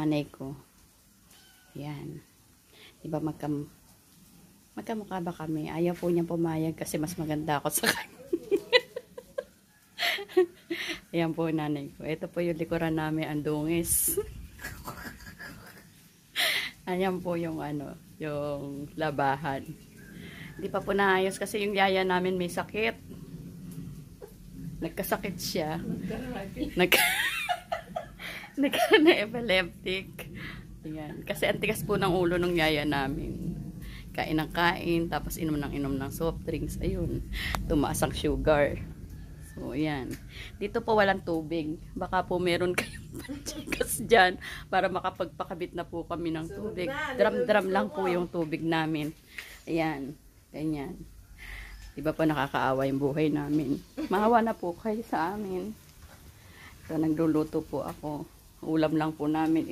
nanay ko. Yan. Diba magkamukha ba kami? Ayaw po niyang pumayag kasi mas maganda ako sa kanya. Ayan po nanay ko. Ito po yung likuran namin, ang dungis. Ayan po yung yung labahan. Hindi pa po naayos kasi yung yaya namin may sakit. Nagkasakit siya. Nagkaroon na epileptic. Ayan. Kasi ang tigas po ng ulo ng yaya namin. Kain ng kain, tapos inom ng soft drinks. Ayun. Tumaas ang sugar. So, ayan. Dito po walang tubig. Baka po meron kayong panchikas dyan para makapagpakabit na po kami ng tubig. Drum-drum lang po yung tubig namin. Ayan. Ganyan. Diba po nakakaawa yung buhay namin. Maawa na po kayo sa amin. So, nagluluto po ako. Ulam lang po namin.